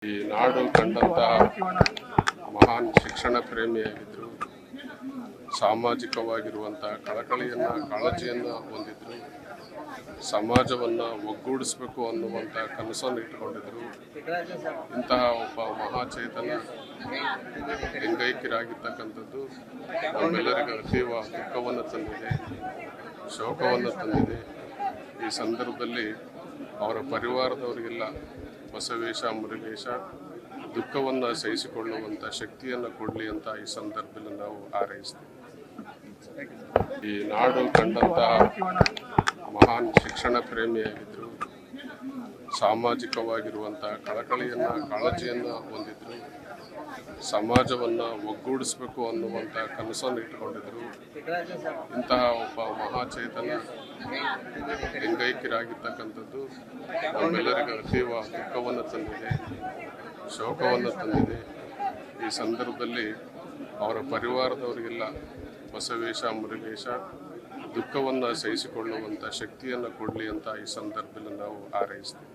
ಈ ನಾಡು ಕಂಡಂತಹ ಮಹಾನ್ ಶಿಕ್ಷಣ ಪ್ರೇಮಿಯಾಗಿದ್ದರು. ಸಾಮಾಜಿಕವಾಗಿರುವಂತಹ ಕಾಳಜಿಯನ್ನು ಹೊಂದಿದ್ರು. ಸಮಾಜವನ್ನು ಒಗ್ಗೂಡಿಸಬೇಕು ಅನ್ನುವಂಥ ಕನಸನ್ನು ಇಟ್ಟುಕೊಂಡಿದ್ದರು. ಇಂತಹ ಒಬ್ಬ ಮಹಾಚೇತನ ಲಿಂಗೈಕ್ಯರಾಗಿರ್ತಕ್ಕಂಥದ್ದು ನಮ್ಮೆಲ್ಲರಿಗೂ ಅತೀವ ದುಃಖವನ್ನು ತಂದಿದೆ, ಶೋಕವನ್ನು ತಂದಿದೆ. ಈ ಸಂದರ್ಭದಲ್ಲಿ ಅವರ ಪರಿವಾರದವರಿಗೆಲ್ಲ ಬಸವೇಶ ಮುರುಗೇಶ ದುಃಖವನ್ನು ಸಹಿಸಿಕೊಳ್ಳುವಂಥ ಶಕ್ತಿಯನ್ನು ಕೊಡಲಿ ಅಂತ ಈ ಸಂದರ್ಭದಲ್ಲಿ ನಾವು ಹಾರೈಸ್ತೀವಿ. ಈ ನಾಡು ಕಂಡಂತಹ ಮಹಾನ್ ಶಿಕ್ಷಣ ಪ್ರೇಮಿಯಾಗಿದ್ದರು. ಸಾಮಾಜಿಕವಾಗಿರುವಂತಹ ಕಾಳಜಿಯನ್ನು ಹೊಂದಿದ್ರು. ಸಮಾಜವನ್ನು ಒಗ್ಗೂಡಿಸಬೇಕು ಅನ್ನುವಂಥ ಕನಸನ್ನು ಇಟ್ಟುಕೊಂಡಿದ್ದರು. ಇಂತಹ ಒಬ್ಬ ಮಹಾಚೇತನ ಲಿಂಗೈಕ್ಯರಾಗಿರ್ತಕ್ಕಂಥದ್ದು ನಮ್ಮೆಲ್ಲರಿಗೂ ಅತೀವ ದುಃಖವನ್ನು ತಂದಿದೆ, ಶೋಕವನ್ನು ತಂದಿದೆ. ಈ ಸಂದರ್ಭದಲ್ಲಿ ಅವರ ಪರಿವಾರದವರಿಗೆಲ್ಲ ಬಸವೇಶ ಮುರುಗೇಶ ದುಃಖವನ್ನು ಸಹಿಸಿಕೊಳ್ಳುವಂಥ ಶಕ್ತಿಯನ್ನು ಕೊಡಲಿ ಅಂತ ಈ ಸಂದರ್ಭದಲ್ಲಿ ನಾವು ಹಾರೈಸ್ತೀವಿ.